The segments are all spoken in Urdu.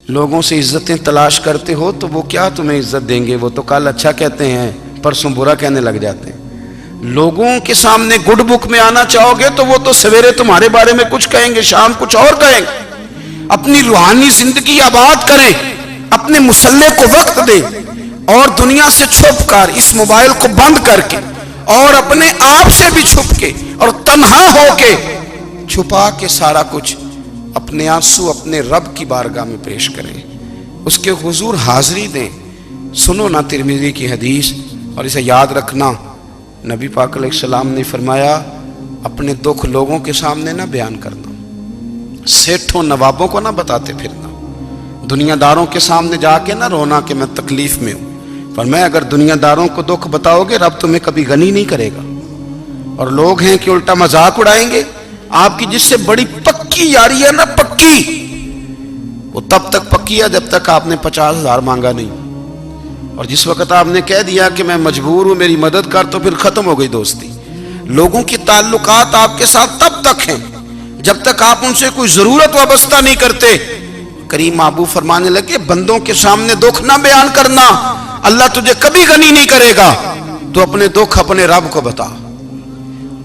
لوگوں سے عزتیں تلاش کرتے ہو تو وہ کیا تمہیں عزت دیں گے؟ وہ تو کل اچھا کہتے ہیں، پرسوں برا کہنے لگ جاتے ہیں۔ لوگوں کے سامنے گڈ بک میں آنا چاہو گے تو وہ تو سویرے تمہارے بارے میں کچھ کہیں گے، شام کچھ اور کہیں گے۔ اپنی روحانی زندگی آباد کریں، اپنے مسلح کو وقت دیں، اور دنیا سے چھپ کر اس موبائل کو بند کر کے اور اپنے آپ سے بھی چھپ کے اور تنہا ہو کے چھپا کے سارا کچھ اپنے آنسو اپنے رب کی بارگاہ میں پیش کریں، اس کے حضور حاضری دیں۔ سنو نا ترمذی کی حدیث، اور اسے یاد رکھنا، نبی پاک علیہ السلام نے فرمایا اپنے دکھ لوگوں کے سامنے نہ بیان کرنا، سیٹھوں نوابوں کو نہ بتاتے پھرنا، دنیا داروں کے سامنے جا کے نہ رونا کہ میں تکلیف میں ہوں۔ فرمایا اگر دنیا داروں کو دکھ بتاؤ گے رب تمہیں کبھی غنی نہیں کرے گا۔ اور لوگ ہیں کہ الٹا مذاق اڑائیں گے آپ کی، جس سے بڑی پکی یاری ہے نا، پکی، وہ تب تک پکی ہے جب تک آپ نے 50,000 مانگا نہیں، اور جس وقت آپ نے کہہ دیا کہ میں مجبور ہوں میری مدد کر، تو پھر ختم ہو گئی دوستی۔ لوگوں کی تعلقات آپ کے ساتھ تب تک ہیں جب تک آپ ان سے کوئی ضرورت وابستہ نہیں کرتے۔ کریم محبوب فرمانے لگے بندوں کے سامنے دکھ نہ بیان کرنا، اللہ تجھے کبھی غنی نہیں کرے گا۔ تو اپنے دکھ اپنے رب کو بتا،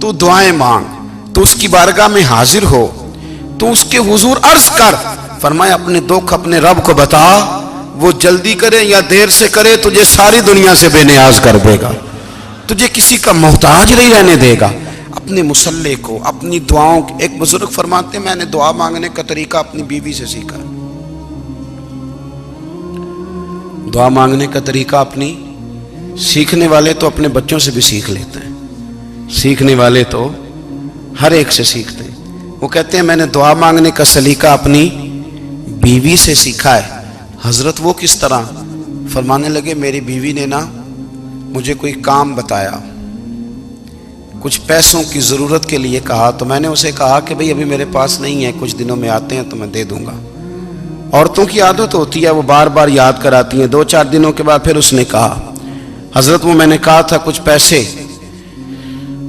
تو دعائیں مانگ، تو اس کی بارگاہ میں حاضر ہو، تو اس کے حضور عرض کر۔ فرمایا اپنے دکھ اپنے رب کو بتا، وہ جلدی کرے یا دیر سے کرے تجھے ساری دنیا سے بے نیاز کر دے گا، تجھے کسی کا محتاج نہیں رہنے دے گا۔ اپنے مسلح کو، اپنی دعاؤں، ایک بزرگ فرماتے ہیں میں نے دعا مانگنے کا طریقہ اپنی بیوی سے سیکھا، دعا مانگنے کا طریقہ اپنی، سیکھنے والے تو اپنے بچوں سے بھی سیکھ لیتے ہیں، سیکھنے والے تو ہر ایک سے سیکھتے ہیں۔ وہ کہتے ہیں میں نے دعا مانگنے کا سلیقہ اپنی بیوی سے سیکھا ہے۔ حضرت وہ کس طرح؟ فرمانے لگے میری بیوی نے نا مجھے کوئی کام بتایا، کچھ پیسوں کی ضرورت کے لیے کہا، تو میں نے اسے کہا کہ بھئی ابھی میرے پاس نہیں ہے، کچھ دنوں میں آتے ہیں تو میں دے دوں گا۔ عورتوں کی عادت ہوتی ہے وہ بار بار یاد کراتی ہیں، 2-4 دنوں کے بعد پھر اس نے کہا حضرت وہ میں نے کہا تھا کچھ پیسے،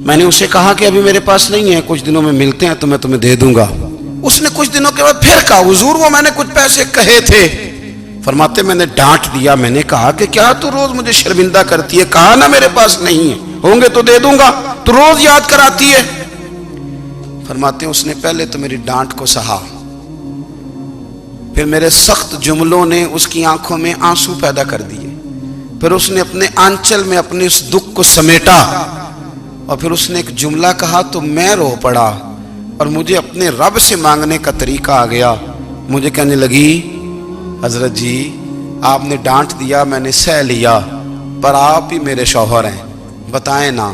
میں نے اسے کہا کہ ابھی میرے پاس نہیں ہے، کچھ دنوں میں ملتے ہیں تو میں تمہیں دے دوں گا۔ اس نے کچھ دنوں کے بعد پھر کہا حضور وہ میں نے کچھ پیسے کہے تھے۔ فرماتے میں نے ڈانٹ دیا، میں نے کہا کہ کیا تو روز مجھے شرمندہ کرتی ہے، کہا نا میرے پاس نہیں ہے، ہوں گے تو دے دوں گا، تو روز یاد کراتی ہے۔ فرماتے ہیں اس نے پہلے تو میری ڈانٹ کو سہا، پھر میرے سخت جملوں نے اس کی آنکھوں میں آنسو پیدا کر دیے، پھر اس نے اپنے آنچل میں اپنے اس دکھ کو سمیٹا، اور پھر اس نے ایک جملہ کہا تو میں رو پڑا، اور مجھے اپنے رب سے مانگنے کا طریقہ آ گیا۔ مجھے کہنے لگی حضرت جی آپ نے ڈانٹ دیا میں نے سہ لیا، پر آپ ہی میرے شوہر ہیں، بتائیں نا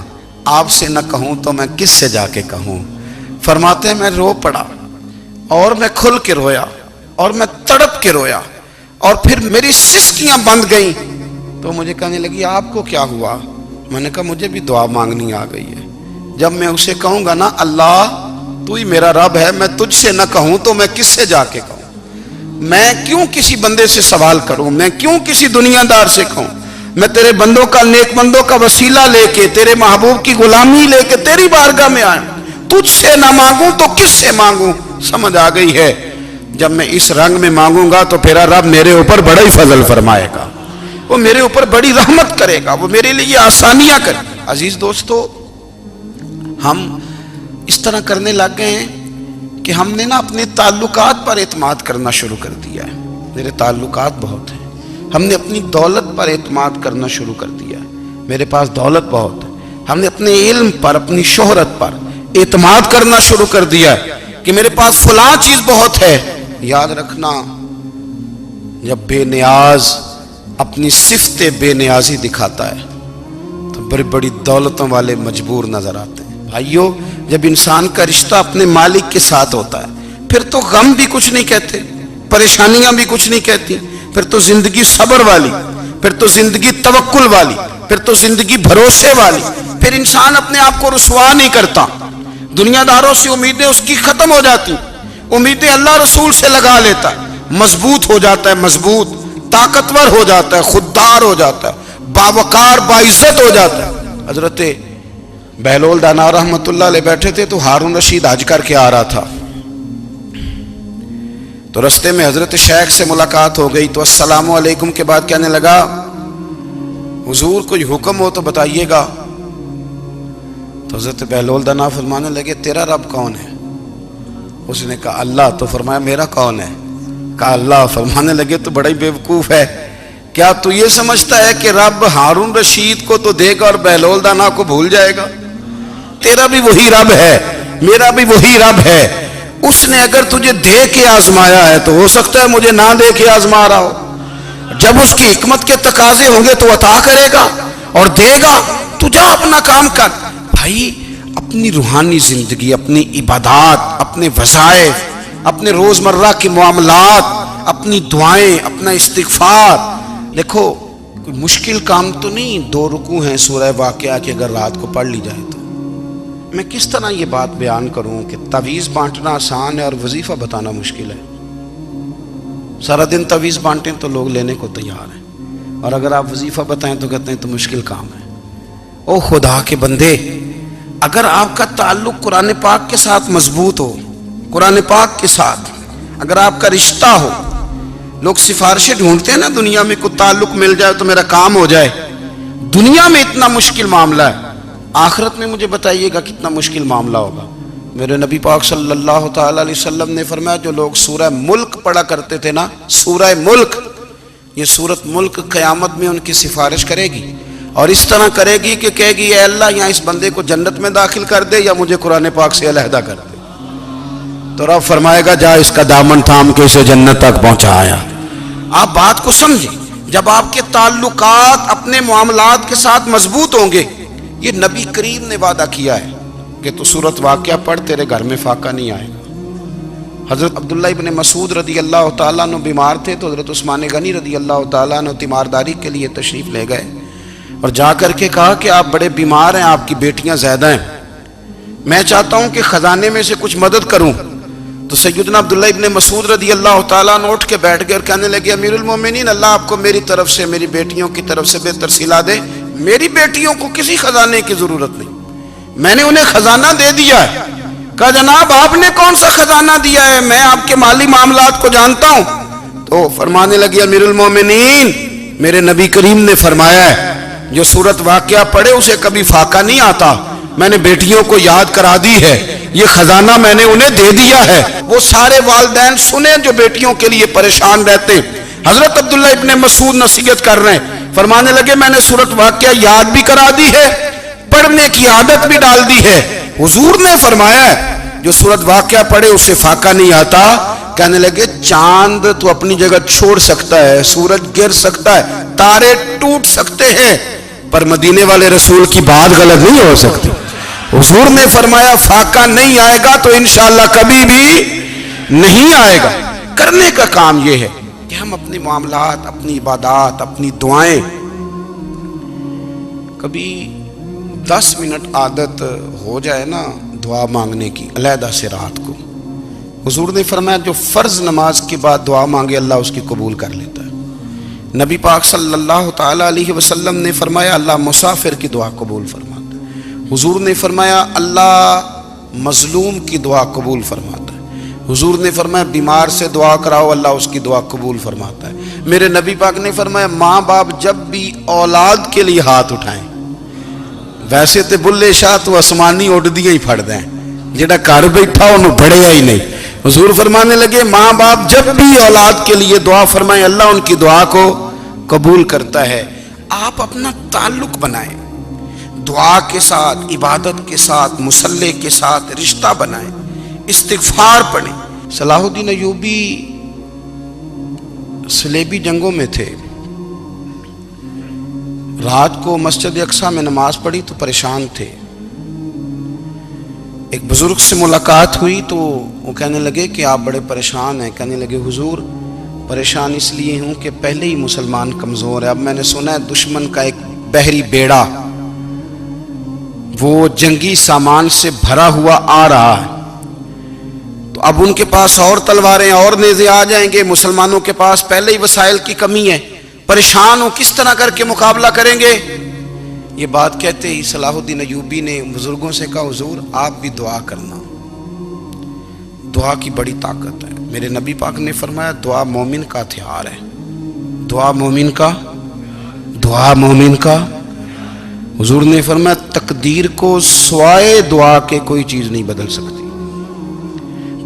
آپ سے نہ کہوں تو میں کس سے جا کے کہوں۔ فرماتے ہیں میں رو پڑا، اور میں کھل کے رویا، اور میں تڑپ کے رویا، اور پھر میری سسکیاں بند گئیں۔ تو مجھے کہنے لگی آپ کو کیا ہوا؟ میں نے کہا مجھے بھی دعا مانگنی آ گئی ہے، جب میں اسے کہوں گا نا اللہ تو ہی میرا رب ہے، میں تجھ سے نہ کہوں تو میں کس سے جا کے کہوں؟ میں کیوں کسی بندے سے سوال کروں؟ میں کیوں کسی دنیا دار سے کہوں؟ میں تیرے بندوں کا، نیک بندوں کا وسیلہ لے کے، تیرے محبوب کی غلامی لے کے تیری بارگاہ میں آیا، تجھ سے نہ مانگوں تو کس سے مانگوں؟ سمجھ آ گئی ہے؟ جب میں اس رنگ میں مانگوں گا تو پھر رب میرے اوپر بڑا ہی فضل فرمائے گا، وہ میرے اوپر بڑی رحمت کرے گا، وہ میرے لیے آسانیاں کرے گا۔ عزیز دوستو، ہم اس طرح کرنے لگ گئے ہیں کہ ہم نے نا اپنے تعلقات پر اعتماد کرنا شروع کر دیا ہے۔ میرے تعلقات بہت ہیں، ہم نے اپنی دولت پر اعتماد کرنا شروع کر دیا ہے، میرے پاس دولت بہت ہے۔ ہم نے اپنے علم پر، اپنی شہرت پر اعتماد کرنا شروع کر دیا ہے کہ میرے پاس فلاں چیز بہت ہے۔ یاد رکھنا جب بے نیاز اپنی صفت بے نیازی دکھاتا ہے تو بڑی بڑی دولتوں والے مجبور نظر آتے ہیں۔ بھائیو جب انسان کا رشتہ اپنے مالک کے ساتھ ہوتا ہے پھر تو غم بھی کچھ نہیں کہتے، پریشانیاں بھی کچھ نہیں کہتی، پھر تو زندگی صبر والی، پھر تو زندگی توکل والی، پھر تو زندگی بھروسے والی، پھر انسان اپنے آپ کو رسوا نہیں کرتا، دنیا داروں سے امیدیں اس کی ختم ہو جاتی، امیدیں اللہ رسول سے لگا لیتا ہے، مضبوط ہو جاتا ہے، مضبوط، طاقتور ہو جاتا ہے، خوددار ہو جاتا ہے، باوقار باعزت ہو جاتا ہے۔ حضرت بہلول دانا رحمت اللہ علیہ بیٹھے تھے تو ہارون رشید حج کر کے آ رہا تھا، تو رستے میں حضرت شیخ سے ملاقات ہو گئی تو السلام علیکم کے بعد کہنے لگا حضور کوئی حکم ہو تو بتائیے گا. تو حضرت بہلول دانا فرمانے لگے تیرا رب کون ہے؟ اس نے کہا اللہ. تو فرمایا میرا کون ہے؟ کہا اللہ. فرمانے لگے تو بڑا ہی بیوقوف ہے، کیا تو یہ سمجھتا ہے کہ رب ہارون رشید کو تو دے گا اور بہلول دانا کو بھول جائے گا؟ تیرا بھی وہی رب ہے، میرا بھی وہی رب ہے. اس نے اگر تجھے دے کے آزمایا ہے تو ہو سکتا ہے مجھے نہ دے کے آزما رہا ہو. جب اس کی حکمت کے تقاضے ہوں گے تو عطا کرے گا اور دے گا. تو جا اپنا کام کر. بھائی اپنی روحانی زندگی، اپنی عبادات، اپنے وظائف، اپنے روزمرہ کے معاملات، اپنی دعائیں، اپنا استغفار. دیکھو کوئی مشکل کام تو نہیں 2 رکوع ہیں سورہ واقعہ کہ اگر رات کو پڑھ لی جائے تو. میں کس طرح یہ بات بیان کروں کہ تعویذ بانٹنا آسان ہے اور وظیفہ بتانا مشکل ہے. سارا دن تعویذ بانٹیں تو لوگ لینے کو تیار ہیں، اور اگر آپ وظیفہ بتائیں تو کہتے ہیں تو مشکل کام ہے. او خدا کے بندے، اگر آپ کا تعلق قرآن پاک کے ساتھ مضبوط ہو، قرآن پاک کے ساتھ اگر آپ کا رشتہ ہو، لوگ سفارشیں ڈھونڈتے ہیں نا دنیا میں، کوئی تعلق مل جائے تو میرا کام ہو جائے. دنیا میں اتنا مشکل معاملہ ہے، آخرت میں مجھے بتائیے گا کتنا مشکل معاملہ ہوگا. میرے نبی پاک صلی اللہ تعالی علیہ وسلم نے فرمایا جو لوگ سورہ ملک پڑھا کرتے تھے نا، سورہ ملک، یہ سورت ملک قیامت میں ان کی سفارش کرے گی، اور اس طرح کرے گی کہ کہے گی اے اللہ یہاں اس بندے کو جنت میں داخل کر دے یا مجھے قرآن پاک سے علیحدہ کر دے. تو رب فرمائے گا جا اس کا دامن تھام کے اسے جنت تک پہنچایا. آپ بات کو سمجھیں، جب آپ کے تعلقات اپنے معاملات کے ساتھ مضبوط ہوں گے، یہ نبی کریم نے وعدہ کیا ہے کہ تو سورت واقعہ پڑھ تیرے گھر میں فاقہ نہیں آئے گا. حضرت عبداللہ ابن مسعود رضی اللہ تعالیٰ عنہ بیمار تھے تو حضرت عثمان غنی رضی اللہ تعالیٰ عنہ تیمارداری کے لیے تشریف لے گئے اور جا کر کے کہا کہ آپ بڑے بیمار ہیں، آپ کی بیٹیاں زیادہ ہیں، میں چاہتا ہوں کہ خزانے میں سے کچھ مدد کروں. تو سیدنا عبداللہ ابن مسعود رضی اللہ تعالیٰ عنہ اٹھ کے بیٹھ گئے اور کہنے لگے امیر المومنین، اللہ آپ کو میری طرف سے، میری بیٹیوں کی طرف سے بہتر صلہ دے. میری بیٹیوں کو کسی خزانے کی ضرورت نہیں، میں نے انہیں خزانہ دے دیا ہے. کہا جناب آپ نے کون سا خزانہ دیا ہے، میں آپ کے مالی معاملات کو جانتا ہوں. تو فرمانے لگے امیر المومنین، میرے نبی کریم نے فرمایا ہے جو سورت واقعہ پڑھے اسے کبھی فاقہ نہیں آتا. میں نے بیٹیوں کو یاد کرا دی ہے، یہ خزانہ میں نے انہیں دے دیا ہے. وہ سارے والدین سنیں جو بیٹیوں کے لیے پریشان رہتے. حضرت عبداللہ ابن مسعود نصیحت کر رہے ہیں، فرمانے لگے میں نے سورت واقعہ یاد بھی کرا دی ہے، پڑھنے کی عادت بھی ڈال دی ہے. حضور نے فرمایا ہے جو سورت واقعہ پڑھے اسے فاقہ نہیں آتا. کہنے لگے چاند تو اپنی جگہ چھوڑ سکتا ہے، سورج گر سکتا ہے، تارے ٹوٹ سکتے ہیں، پر مدینے والے رسول کی بات غلط نہیں ہو سکتی. حضور نے فرمایا فاقہ نہیں آئے گا تو انشاءاللہ کبھی بھی نہیں آئے گا. کرنے کا کام یہ ہے کہ ہم اپنے معاملات، اپنی عبادات، اپنی دعائیں، کبھی 10 منٹ عادت ہو جائے نا دعا مانگنے کی علیحدہ سے رات کو. حضور نے فرمایا جو فرض نماز کے بعد دعا مانگے اللہ اس کی قبول کر لیتا ہے. نبی پاک صلی اللہ تعالی علیہ وسلم نے فرمایا اللہ مسافر کی دعا قبول فرماتا ہے. حضور نے فرمایا اللہ مظلوم کی دعا قبول فرماتا ہے. حضور نے فرمایا بیمار سے دعا کراؤ اللہ اس کی دعا قبول فرماتا ہے. میرے نبی پاک نے فرمایا ماں باپ جب بھی اولاد کے لیے ہاتھ اٹھائیں، ویسے تے بلے شاہ تو آسمانی اڈ دیا ہی پھڑ دیں، جڑا گھر بیٹھا انہوں بڑھیا ہی نہیں. حضور فرمانے لگے ماں باپ جب بھی اولاد کے لیے دعا فرمائیں اللہ ان کی دعا کو قبول کرتا ہے. آپ اپنا تعلق بنائیں دعا کے ساتھ، عبادت کے ساتھ، مصلی کے ساتھ رشتہ بنائیں، استغفار پڑھیں. صلاح الدین ایوبی صلیبی جنگوں میں تھے، رات کو مسجد اقصیٰ میں نماز پڑھی تو پریشان تھے. ایک بزرگ سے ملاقات ہوئی تو وہ کہنے لگے کہ آپ بڑے پریشان ہیں. کہنے لگے حضور پریشان اس لیے ہوں کہ پہلے ہی مسلمان کمزور ہے، اب میں نے سنا ہے دشمن کا ایک بحری بیڑا وہ جنگی سامان سے بھرا ہوا آ رہا ہے، تو اب ان کے پاس اور تلواریں اور نیزے آ جائیں گے، مسلمانوں کے پاس پہلے ہی وسائل کی کمی ہے، پریشان ہو کس طرح کر کے مقابلہ کریں گے. یہ بات کہتے ہی صلاح الدین ایوبی نے بزرگوں سے کہا حضور آپ بھی دعا کرنا، دعا کی بڑی طاقت ہے. میرے نبی پاک نے فرمایا دعا مومن کا ہتھیار ہے، دعا مومن کا، دعا مومن کا۔ حضور نے فرمایا تقدیر کو سوائے دعا کے کوئی چیز نہیں بدل سکتی،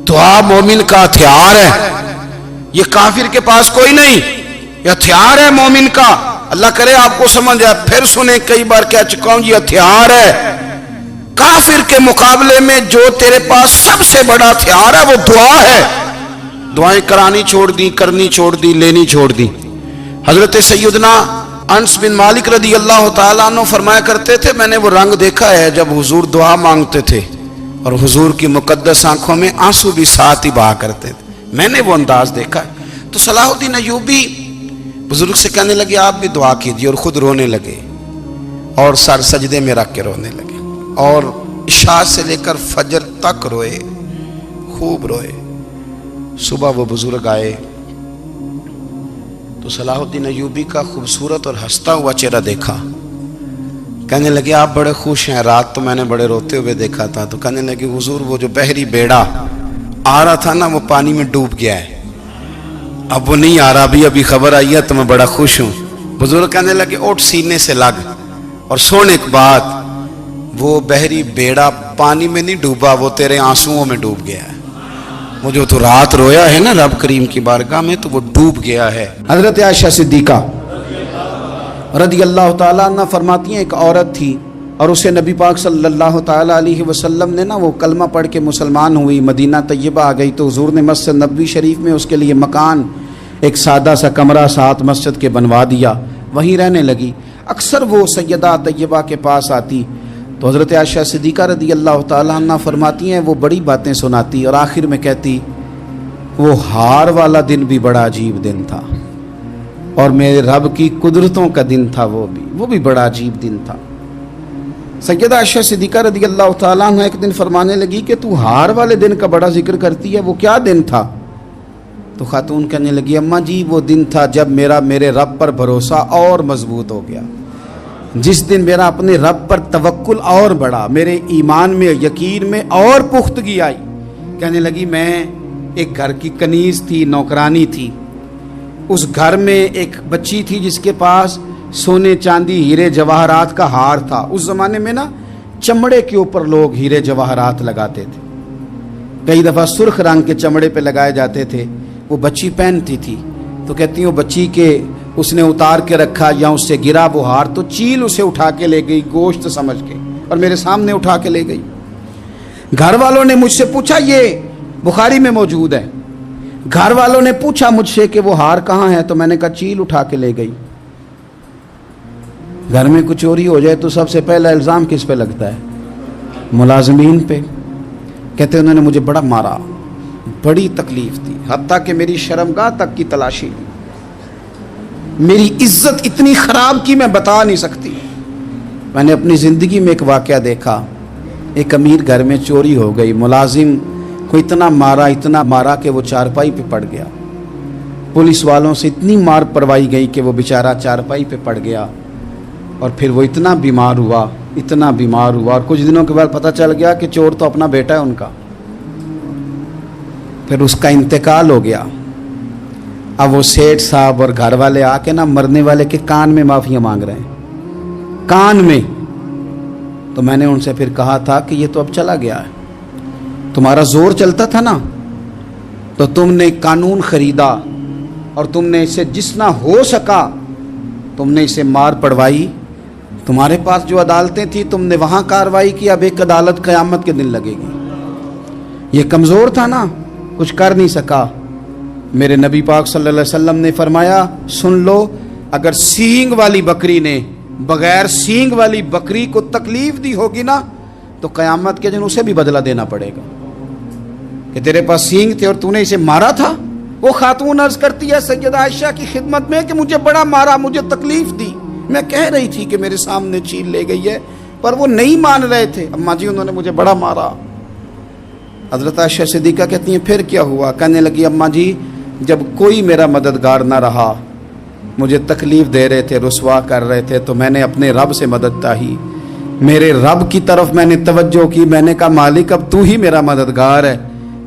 دعا مومن کا ہتھیار ہے، یہ کافر کے پاس کوئی نہیں، یہ ہتھیار ہے مومن کا۔ اللہ کرے آپ کو سمجھ آئے، پھر سنیں، کئی بار کہہ چکا ہوں یہ ہتھیار ہے۔ کافر کے مقابلے میں جو تیرے پاس سب سے بڑا ہتھیار ہے وہ دعا ہے۔ دعائیں کرانی چھوڑ دی، کرنی چھوڑ دی، لینی چھوڑ دی۔ حضرت سیدنا انس بن مالک رضی اللہ تعالیٰ عنہ فرمایا کرتے تھے، میں نے وہ رنگ دیکھا ہے جب حضور دعا مانگتے تھے اور حضور کی مقدس آنکھوں میں آنسو بھی ساتھ ہی بہا کرتے تھے، میں نے وہ انداز دیکھا ہے۔ تو صلاح الدین ایوبی بزرگ سے کہنے لگے آپ بھی دعا کیجیے، اور خود رونے لگے اور سر سجدے میں رکھ کے رونے لگے، اور عشاء سے لے کر فجر تک روئے، خوب روئے۔ صبح وہ بزرگ آئے تو صلاح الدین ایوبی کا خوبصورت اور ہنستا ہوا چہرہ دیکھا، کہنے لگے آپ بڑے خوش ہیں، رات تو میں نے بڑے روتے ہوئے دیکھا تھا۔ تو کہنے لگے حضور وہ جو بحری بیڑا آ رہا تھا نا وہ پانی میں ڈوب گیا ہے، اب وہ نہیں آ رہا، ابھی خبر آئی ہے تو میں بڑا خوش ہوں۔ بزرگ کہنے لگے اٹھ سینے سے لگ اور سن ایک بات، وہ بحری بیڑا پانی میں نہیں ڈوبا، وہ تیرے آنسوؤں میں ڈوب گیا ہے۔ وہ جو تو رات رویا ہے نا رب کریم کی بارگاہ میں تو وہ ڈوب گیا ہے۔ حضرت عائشہ صدیقہ رضی اللہ تعالیٰ عنہ فرماتی ہیں ایک عورت تھی اور اسے نبی پاک صلی اللہ تعالیٰ علیہ وسلم نے نا وہ کلمہ پڑھ کے مسلمان ہوئی، مدینہ طیبہ آ گئی تو حضور نے مسجد نبوی شریف میں اس کے لیے مکان، ایک سادہ سا کمرہ ساتھ مسجد کے بنوا دیا، وہیں رہنے لگی۔ اکثر وہ سیدہ طیبہ کے پاس آتی تو حضرت عائشہ صدیقہ رضی اللہ تعالیٰ عنہ فرماتی ہیں وہ بڑی باتیں سناتی اور آخر میں کہتی وہ ہار والا دن بھی بڑا عجیب دن تھا اور میرے رب کی قدرتوں کا دن تھا، وہ بھی بڑا عجیب دن تھا۔ سیدہ عائشہ صدیقہ رضی اللہ تعالیٰ عنہ ایک دن فرمانے لگی کہ تو ہار والے دن کا بڑا ذکر کرتی ہے، وہ کیا دن تھا؟ تو خاتون کہنے لگی اماں جی وہ دن تھا جب میرے رب پر بھروسہ اور مضبوط ہو گیا، جس دن میرا اپنے رب پر توکل اور بڑھا، میرے ایمان میں یقین میں اور پختگی آئی۔ کہنے لگی میں ایک گھر کی کنیز تھی، نوکرانی تھی، اس گھر میں ایک بچی تھی جس کے پاس سونے چاندی ہیرے جواہرات کا ہار تھا۔ اس زمانے میں نا چمڑے کے اوپر لوگ ہیرے جواہرات لگاتے تھے، کئی دفعہ سرخ رنگ کے چمڑے پہ لگائے جاتے تھے، وہ بچی پہنتی تھی۔ تو کہتی ہیں وہ بچی کے اس نے اتار کے رکھا یا اس سے گرا وہ ہار تو چیل اسے اٹھا کے لے گئی گوشت سمجھ کے اور میرے سامنے اٹھا کے لے گئی۔ گھر والوں نے مجھ سے پوچھا، یہ بخاری میں موجود ہے، گھر والوں نے پوچھا مجھ سے کہ وہ ہار کہاں ہے تو میں نے کہا چیل اٹھا کے لے گئی۔ گھر میں کچھ چوری ہو جائے تو سب سے پہلا الزام کس پہ لگتا ہے؟ ملازمین پہ۔ کہتے انہوں نے مجھے بڑا مارا، بڑی تکلیف تھی، حتیٰ کہ میری شرمگاہ تک کی تلاشی لی، میری عزت اتنی خراب کی میں بتا نہیں سکتی۔ میں نے اپنی زندگی میں ایک واقعہ دیکھا، ایک امیر گھر میں چوری ہو گئی، ملازم کو اتنا مارا کہ وہ چارپائی پہ پڑ گیا، پولیس والوں سے اتنی مار پروائی گئی کہ وہ بیچارہ چارپائی پہ پڑ گیا، اور پھر وہ اتنا بیمار ہوا اور کچھ دنوں کے بعد پتہ چل گیا کہ چور تو اپنا بیٹا ہے ان کا، پھر اس کا انتقال ہو گیا۔ اب وہ سیٹھ صاحب اور گھر والے آ کے نا مرنے والے کے کان میں معافیاں مانگ رہے ہیں، کان میں۔ تو میں نے ان سے پھر کہا تھا کہ یہ تو اب چلا گیا ہے، تمہارا زور چلتا تھا نا تو تم نے قانون خریدا اور تم نے اسے جتنا ہو سکا تم نے اسے مار پڑوائی، تمہارے پاس جو عدالتیں تھیں تم نے وہاں کارروائی کی، اب ایک عدالت قیامت کے دن لگے گی۔ یہ کمزور تھا نا، کچھ کر نہیں سکا۔ میرے نبی پاک صلی اللہ علیہ وسلم نے فرمایا سن لو، اگر سینگ والی بکری نے بغیر سینگ والی بکری کو تکلیف دی ہوگی نا تو قیامت کے دن اسے بھی بدلہ دینا پڑے گا کہ تیرے پاس سینگ تھے اور تو نے اسے مارا تھا۔ وہ خاتون عرض کرتی ہے سیدہ عائشہ کی خدمت میں کہ مجھے بڑا مارا، مجھے تکلیف دی، میں کہہ رہی تھی کہ میرے سامنے چیل لے گئی ہے پر وہ نہیں مان رہے تھے، اماں جی انہوں نے مجھے بڑا مارا۔ حضرت عائشہ صدیقہ کہتی ہیں پھر کیا ہوا؟ کہنے لگی اماں جی جب کوئی میرا مددگار نہ رہا، مجھے تکلیف دے رہے تھے، رسوا کر رہے تھے، تو میں نے اپنے رب سے مدد چاہی، میرے رب کی طرف میں نے توجہ کی، میں نے کہا مالک اب تو ہی میرا مددگار ہے،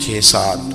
6-7,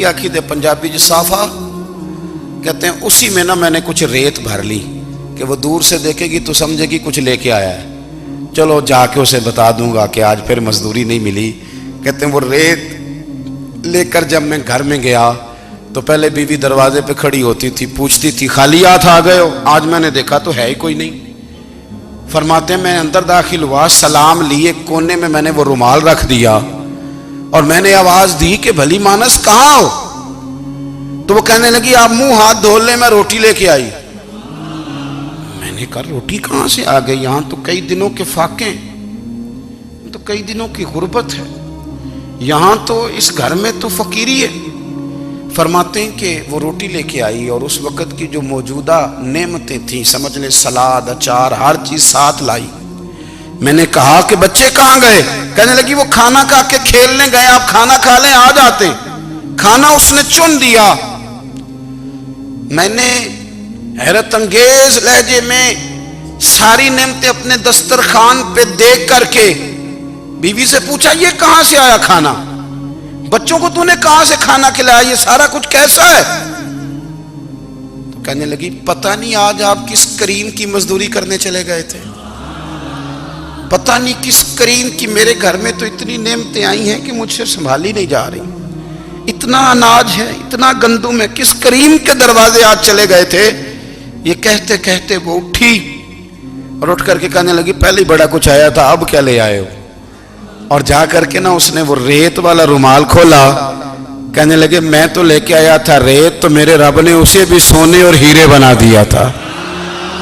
پکی عقید پنجابی جو صافہ کہتے ہیں، اسی میں نا میں نے کچھ ریت بھر لی کہ وہ دور سے دیکھے گی تو سمجھے گی کچھ لے کے آیا ہے، چلو جا کے اسے بتا دوں گا کہ آج پھر مزدوری نہیں ملی۔ کہتے ہیں وہ ریت لے کر جب میں گھر میں گیا تو پہلے بیوی دروازے پہ کھڑی ہوتی تھی، پوچھتی تھی خالی ہاتھ آ گئے ہو؟ آج میں نے دیکھا تو ہے ہی کوئی نہیں۔ فرماتے ہیں میں اندر داخل ہوا، سلام لیے، کونے میں میں نے وہ رومال رکھ دیا اور میں نے آواز دی کہ بھلی مانس کہاں ہو؟ تو وہ کہنے لگی آپ منہ ہاتھ دھو لیں، میں روٹی لے کے آئی۔ میں نے کہا روٹی کہاں سے آ گئی؟ یہاں تو کئی دنوں کے فاقے، تو کئی دنوں کی غربت ہے، یہاں تو اس گھر میں تو فقیری ہے۔ فرماتے ہیں کہ وہ روٹی لے کے آئی اور اس وقت کی جو موجودہ نعمتیں تھیں، سمجھ لیں سلاد، اچار، ہر چیز ساتھ لائی۔ میں نے کہا کہ بچے کہاں گئے؟ کہنے لگی وہ کھانا کھا کے کھیلنے گئے، آپ کھانا کھا لیں آ جاتے۔ کھانا اس نے چن دیا۔ میں نے حیرت انگیز لہجے میں ساری نعمتیں اپنے دسترخوان پہ دیکھ کر کے بیوی سے پوچھا یہ کہاں سے آیا کھانا؟ بچوں کو تو نے کہاں سے کھانا کھلایا؟ یہ سارا کچھ کیسا ہے؟ تو کہنے لگی پتہ نہیں آج آپ کس کریم کی مزدوری کرنے چلے گئے تھے، پتہ نہیں کس کریم کی، میرے گھر میں تو اتنی نعمتیں آئی ہیں کہ مجھ سے سنبھالی نہیں جا رہی، اتنا اناج ہے، اتنا گندم ہے، کس کریم کے دروازے آج چلے گئے تھے؟ یہ کہتے کہتے وہ اٹھی اور اٹھ کر کے کہنے لگی پہلے بڑا کچھ آیا تھا، اب کیا لے آئے ہو؟ اور جا کر کے نا اس نے وہ ریت والا رومال کھولا، کہنے لگے میں تو لے کے آیا تھا ریت، تو میرے رب نے اسے بھی سونے اور ہیرے بنا دیا تھا۔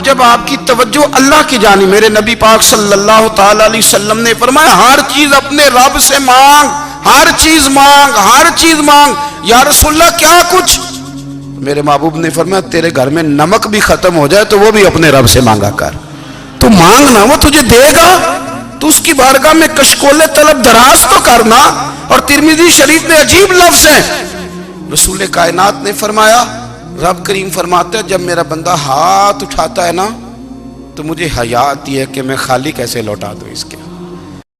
جب آپ کی توجہ اللہ کی جانب، میرے نبی پاک صلی اللہ تعالی علیہ وسلم نے فرمایا ہر چیز اپنے رب سے مانگ، ہر چیز مانگ، ہر چیز مانگ۔ یا رسول اللہ کیا کچھ؟ میرے محبوب نے فرمایا تیرے گھر میں نمک بھی ختم ہو جائے تو وہ بھی اپنے رب سے مانگا کر، تو مانگنا وہ تجھے دے گا، تو اس کی بارگاہ میں کشکول طلب دراز تو کرنا۔ اور ترمذی شریف میں عجیب لفظ ہے، رسول کائنات نے فرمایا، رب کریم فرماتا ہے جب میرا بندہ ہاتھ اٹھاتا ہے نا تو مجھے حیا آتی ہے کہ میں خالی کیسے لوٹا دوں اس کے۔